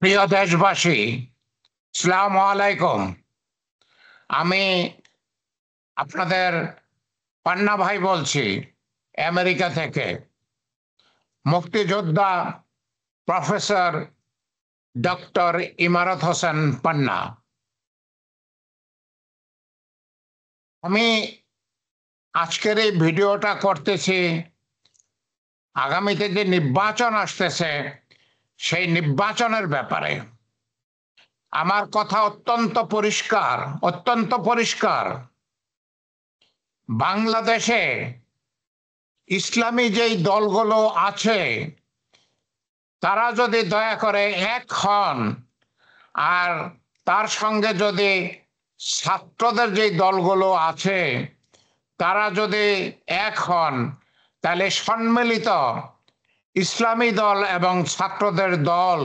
প্রিয় দেশবাসী, আসসালামু আলাইকুম। আমি আপনাদের পান্না ভাই বলছি, আমেরিকা থেকে। মুক্তিযোদ্ধা প্রফেসর ডক্টর ইমারত হোসেন পান্না। আমি আজকের এই ভিডিওটা করতেছি আগামীতে যে নির্বাচন আসতেছে সেই নির্বাচনের ব্যাপারে। আমার কথা অত্যন্ত পরিষ্কার। বাংলাদেশে ইসলামী যেই দলগুলো আছে তারা যদি দয়া করে এক হন, আর তার সঙ্গে যদি ছাত্রদের যে দলগুলো আছে তারা যদি এক হন, তাহলে সম্মিলিত ইসলামী দল এবং ছাত্রদের দল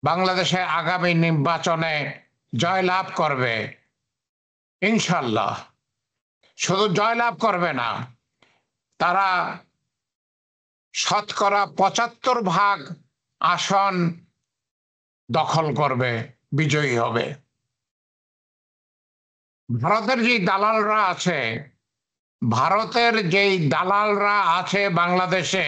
বাংলাদেশে আগামী নির্বাচনে জয়লাভ করবে ইনশাল্লাহ। শুধু জয়লাভ করবে না, তারা শতকরা ৭৫% আসন দখল করবে, বিজয়ী হবে। ভারতের যেই দালালরা আছে বাংলাদেশে,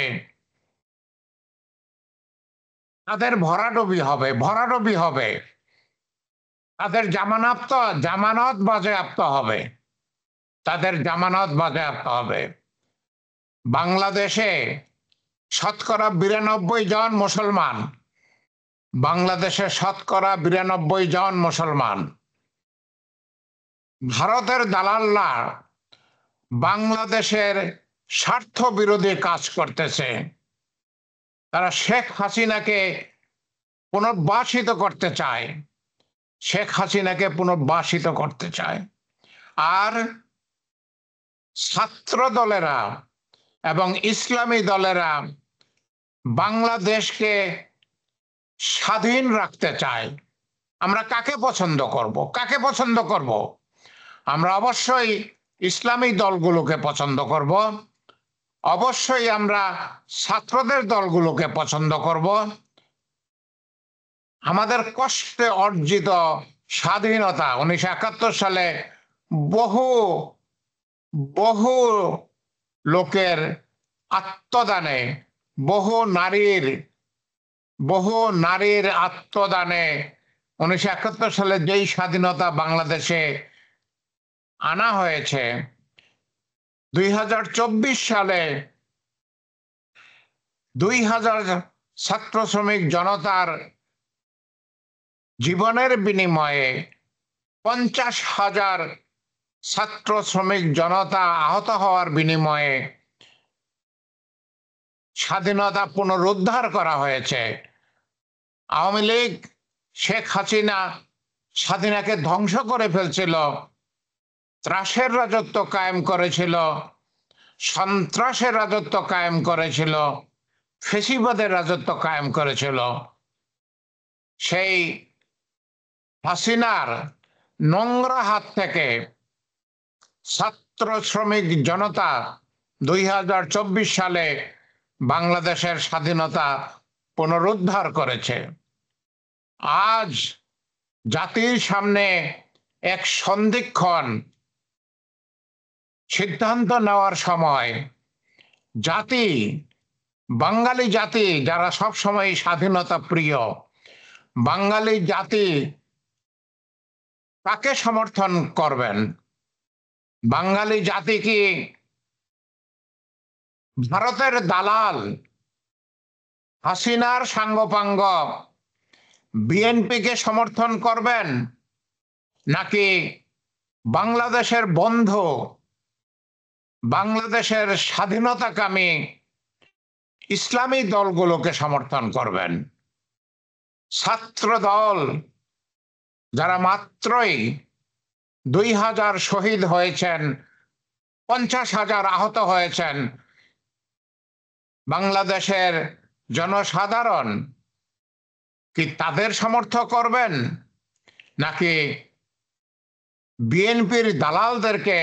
তাদের ভরাডুবি হবে। তাদের জামানত বাজেয়াপ্ত হবে। বাংলাদেশে শতকরা ৯২ জন মুসলমান। ভারতের দালালরা বাংলাদেশের স্বার্থ বিরোধী কাজ করতেছে। তারা শেখ হাসিনাকে পুনর্বাসিত করতে চায়। আর ছাত্র দলেরা এবং ইসলামী দলেরা বাংলাদেশকে স্বাধীন রাখতে চায়। আমরা কাকে পছন্দ করব? আমরা অবশ্যই ইসলামী দলগুলোকে পছন্দ করব, অবশ্যই আমরা ছাত্রদের দলগুলোকে পছন্দ করব। আমাদের কষ্টে অর্জিত স্বাধীনতা ১৯৭১ সালে বহু বহু লোকের আত্মদানে, বহু নারীর আত্মদানে ১৯৭১ সালে যেই স্বাধীনতা বাংলাদেশে আনা হয়েছে, ২০২৪ সালে ২,০০০ ছাত্র শ্রমিক জনতার জীবনের বিনিময়ে ৫০,০০০ ছাত্র শ্রমিক জনতা আহত হওয়ার বিনিময়ে স্বাধীনতা পুনরুদ্ধার করা হয়েছে। আওয়ামী লীগ, শেখ হাসিনা স্বাধীনতাকে ধ্বংস করে ফেলছিল, ত্রাসের রাজত্ব কায়েম করেছিল, সন্ত্রাসের রাজত্ব কায়েম করেছিল, ফ্যাসিবাদের রাজত্ব কায়েম করেছিল। সেই হাসিনার নোংরা হাত থেকে ছাত্র শ্রমিক জনতা ২০২৪ সালে বাংলাদেশের স্বাধীনতা পুনরুদ্ধার করেছে। আজ জাতির সামনে এক সন্ধিক্ষণ সিদ্ধান্ত নেওয়ার সময়। বাঙালি জাতি যারা সবসময় স্বাধীনতা প্রিয়, বাঙালি জাতি কাকে সমর্থন করবেন? বাঙালি জাতি কি ভারতের দালাল হাসিনার সাঙ্গপাঙ্গ বিএনপিকে সমর্থন করবেন, নাকি বাংলাদেশের বন্ধু, বাংলাদেশের স্বাধীনতাকামী ইসলামী দলগুলোকে সমর্থন করবেন? ছাত্র দল যারা মাত্রই ২,০০০ শহীদ হয়েছেন, ৫০,০০০ আহত হয়েছেন, বাংলাদেশের জনসাধারণ কি তাদের সমর্থন করবেন, নাকি বিএনপির দালালদেরকে,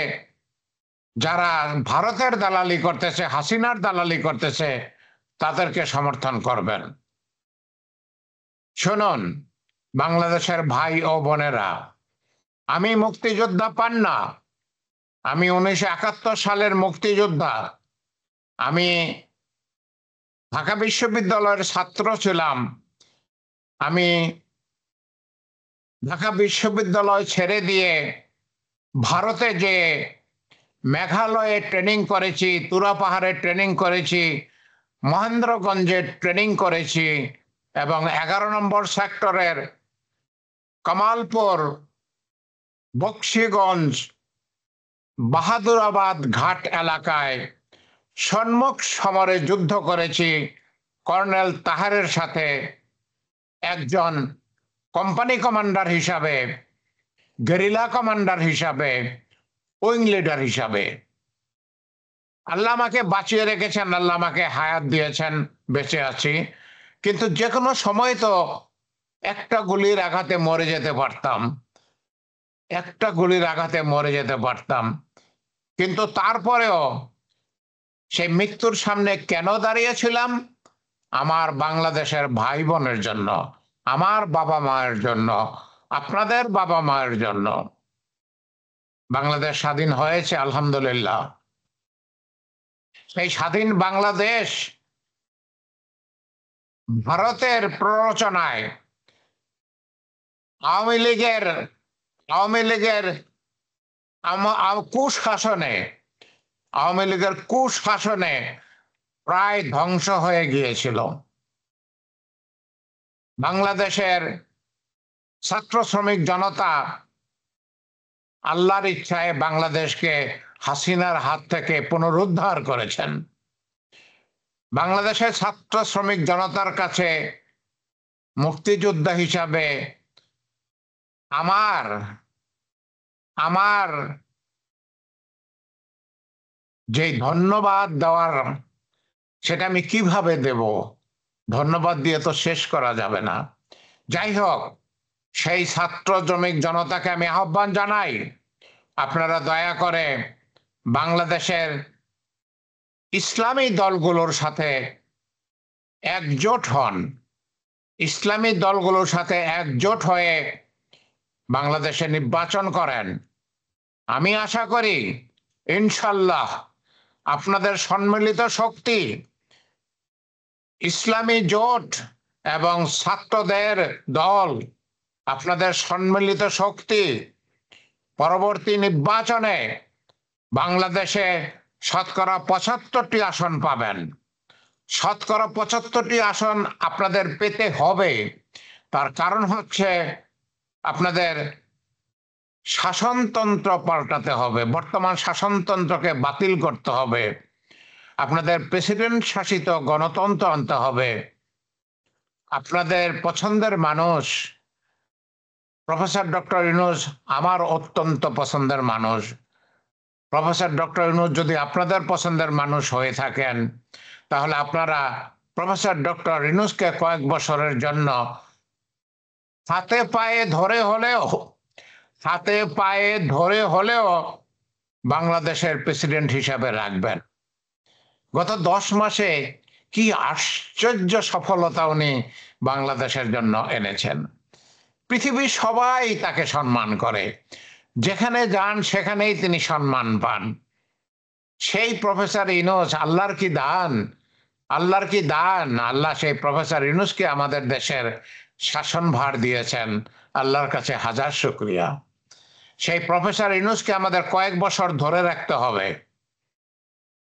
যারা ভারতের দালালি করতেছে, হাসিনার দালালি করতেছে, তাদেরকে সমর্থন করবেন? শুনুন বাংলাদেশের ভাই ও বোনেরা, আমি মুক্তিযোদ্ধা পান্না। আমি 1971 সালের মুক্তিযোদ্ধা। আমি ঢাকা বিশ্ববিদ্যালয়ের ছাত্র ছিলাম। আমি ঢাকা বিশ্ববিদ্যালয় ছেড়ে দিয়ে ভারতে যে মেঘালয়ে ট্রেনিং করেছি, তুরা পাহাড়ে ট্রেনিং করেছি, মহেন্দ্রগঞ্জে ট্রেনিং করেছি এবং 11 নম্বর সেক্টরের কামালপুর, বক্সিগঞ্জ, বাহাদুরাবাদ ঘাট এলাকায় সম্মুখ সমরে যুদ্ধ করেছি কর্নেল তাহেরের সাথে, একজন কোম্পানি কমান্ডার হিসাবে, গেরিলা কমান্ডার হিসাবে, উইং লিডার হিসাবে। আল্লাহ আমাকে বাঁচিয়ে রেখেছেন, আল্লাহ আমাকে হায়াত দিয়েছেন, বেঁচে আছি। কিন্তু যে কোনো সময় তো একটা গুলির আঘাতে মরে যেতে পারতাম, একটা গুলির আঘাতে মরে যেতে পারতাম। কিন্তু তারপরেও সেই মৃত্যুর সামনে কেন দাঁড়িয়েছিলাম? আমার বাংলাদেশের ভাই বোনের জন্য, আমার বাবা মায়ের জন্য, আপনাদের বাবা মায়ের জন্য। বাংলাদেশ স্বাধীন হয়েছে আলহামদুলিল্লাহ। এই স্বাধীন বাংলাদেশ ভারতের প্ররোচনায় আওয়ামী লীগের কুশাসনে, আওয়ামী লীগের কুশাসনে প্রায় ধ্বংস হয়ে গিয়েছিল। বাংলাদেশের ছাত্র শ্রমিক জনতা আল্লাহর ইচ্ছায় বাংলাদেশকে হাসিনার হাত থেকে পুনরুদ্ধার করেছেন। বাংলাদেশের ছাত্র শ্রমিক জনতার কাছে মুক্তিযোদ্ধা হিসাবে আমার আমার যে ধন্যবাদ দেওয়ার, সেটা আমি কিভাবে দেব? ধন্যবাদ দিয়ে তো শেষ করা যাবে না। যাই হোক, সেই ছাত্র শ্রমিক জনতাকে আমি আহ্বান জানাই, আপনারা দয়া করে বাংলাদেশের ইসলামী দলগুলোর সাথে একজোট হন, ইসলামী দলগুলোর সাথে একজোট হয়ে বাংলাদেশে নির্বাচন করেন। আমি আশা করি ইনশাল্লাহ আপনাদের সম্মিলিত শক্তি, ইসলামী জোট এবং ছাত্রদের দল, আপনাদের সম্মিলিত শক্তি পরবর্তী নির্বাচনে বাংলাদেশে শতকরা 75টি আসন পাবেন। শতকরা 75টি আসন আপনাদের পেতে হবে। তার কারণ হচ্ছে আপনাদের শাসনতন্ত্র পাল্টাতে হবে, বর্তমান শাসনতন্ত্রকে বাতিল করতে হবে, আপনাদের প্রেসিডেন্ট শাসিত গণতন্ত্র আনতে হবে। আপনাদের পছন্দের মানুষ প্রফেসর ডক্টর ইউনূস আমার অত্যন্ত পছন্দের মানুষ। প্রফেসর ডক্টর ইউনূস যদি আপনাদের পছন্দের মানুষ হয়ে থাকেন, তাহলে আপনারা প্রফেসর ডক্টর ইউনূসকে কয়েক বছরের জন্য হাতে পায়ে ধরে হলেও বাংলাদেশের প্রেসিডেন্ট হিসাবে রাখবেন। গত 10 মাসে কি আশ্চর্য সফলতা উনি বাংলাদেশের জন্য এনেছেন। পৃথিবীর সবাই তাকে সম্মান করে, যেখানে যান সেখানেই তিনি সম্মান পান। সেই প্রফেসর ইউনূস আল্লাহর কি দান, আল্লাহর কি দান। আল্লাহ সেই প্রফেসর ইউনূসকে আমাদের দেশের শাসনভার দিয়েছেন, আল্লাহর কাছে হাজার শুকরিয়া। সেই প্রফেসর ইউনূসকে আমাদের কয়েক বছর ধরে রাখতে হবে।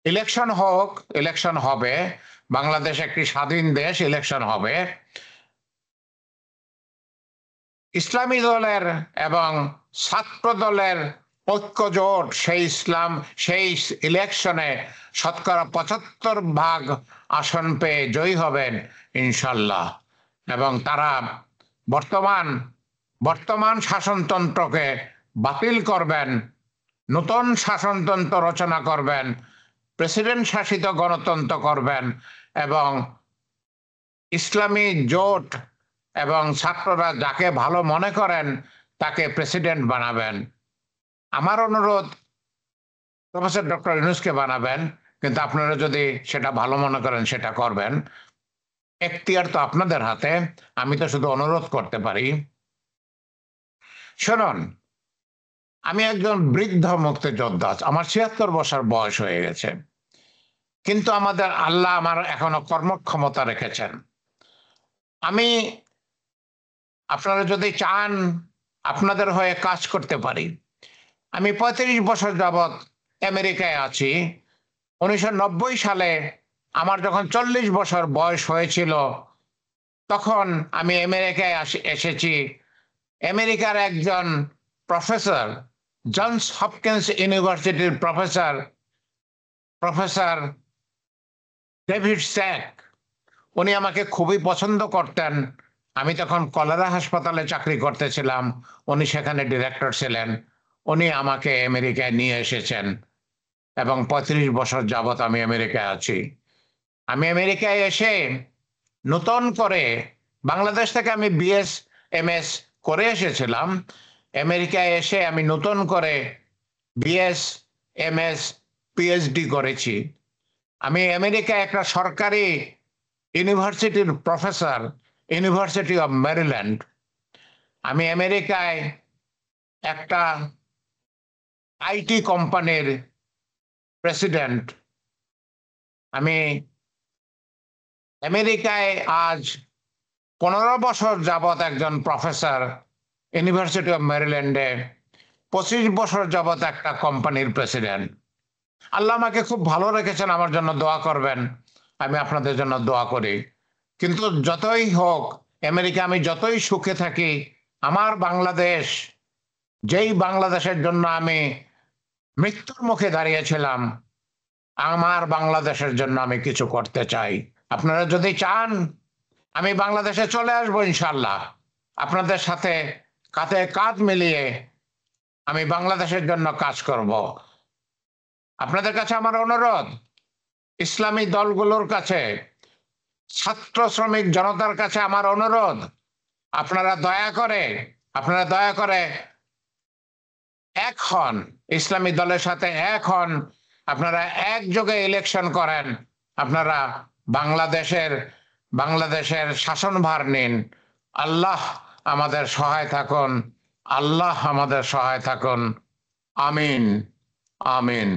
ইলেকশন হোক, ইলেকশন হবে, বাংলাদেশ একটি স্বাধীন দেশ, ইলেকশন হবে। ইসলামী দলের এবং ছাত্র দলের ঐক্য জোট সেই ইলেকশনে শতকরা 75% আসন পেয়ে জয়ী হবেন ইনশাল্লাহ। এবং তারা বর্তমান শাসনতন্ত্রকে বাতিল করবেন, নতুন শাসনতন্ত্র রচনা করবেন, প্রেসিডেন্ট শাসিত গণতন্ত্র করবেন এবং ইসলামী জোট এবং ছাত্ররা যাকে ভালো মনে করেন তাকে প্রেসিডেন্ট বানাবেন। আমার অনুরোধ, প্রফেসর ডক্টর ইউনূসকে বানাবেন, কিন্তু আপনারা যদি সেটা ভালো মনে করেন সেটা করবেন। এখতিয়ার তো আপনাদের হাতে, আমি তো শুধু অনুরোধ করতে পারি। শুনুন, আমি একজন বৃদ্ধ মুক্তিযোদ্ধা, আমার ৭৬ বছর বয়স হয়ে গেছে, কিন্তু আমাদের আল্লাহ আমার এখনো কর্মক্ষমতা রেখেছেন। আমি, আপনারা যদি চান, আপনাদের হয়ে কাজ করতে পারি। আমি ৩৫ বছর যাবৎ আমেরিকায় আছি। ১৯৯০ সালে আমার যখন ৪০ বছর বয়স হয়েছিল, তখন আমি আমেরিকায় এসেছি। আমেরিকার একজন প্রফেসর, জনস হপকিন্স ইউনিভার্সিটির প্রফেসর, প্রফেসর ডেভিড স্যাক, উনি আমাকে খুবই পছন্দ করতেন। আমি তখন কলেরা হাসপাতালে চাকরি করতেছিলাম, উনি সেখানে ডিরেক্টর ছিলেন। উনি আমাকে আমেরিকায় নিয়ে এসেছেন এবং ৩৫ বছর যাবৎ আমি আমেরিকায় আছি। আমি আমেরিকায় এসে নতুন করে, বাংলাদেশ থেকে আমি বিএস এমএস করে এসেছিলাম, আমেরিকায় এসে আমি নতুন করে বিএস এমএস পিএইচডি করেছি। আমি আমেরিকায় একটা সরকারি ইউনিভার্সিটির প্রফেসর, ইউনিভার্সিটি অফ মেরিল্যান্ড। আমি আমেরিকায় একটা আইটি কোম্পানির প্রেসিডেন্ট। আমি আমেরিকায় আজ ১৫ বছর যাবৎ একজন প্রফেসর ইউনিভার্সিটি অফ মেরিল্যান্ডে, ২৫ বছর যাবৎ একটা কোম্পানির প্রেসিডেন্ট। আল্লাহ আমাকে খুব ভালো রেখেছেন, আমার জন্য দোয়া করবেন। আমি আপনাদের জন্য দোয়া করি। কিন্তু যতই হোক, আমেরিকা আমি যতই সুখে থাকি, আমার বাংলাদেশ, যেই বাংলাদেশের জন্য আমি মৃত্যুর মুখে দাঁড়িয়েছিলাম, আমার বাংলাদেশের জন্য আমি কিছু করতে চাই। আপনারা যদি চান, আমি বাংলাদেশে চলে আসবো ইনশাল্লাহ। আপনাদের সাথে কাঁধে কাঁধ মিলিয়ে আমি বাংলাদেশের জন্য কাজ করব। আপনাদের কাছে আমার অনুরোধ, ইসলামী দলগুলোর কাছে, ছাত্র শ্রমিক জনতার কাছে আমার অনুরোধ, আপনারা দয়া করে এক হন, ইসলামী দলের সাথে এক হন। আপনারা একযোগে ইলেকশন করেন। আপনারা বাংলাদেশের শাসনভার নিন। আল্লাহ আমাদের সহায় থাকুন। আল্লাহ আমাদের সহায় থাকুন। আমিন, আমিন।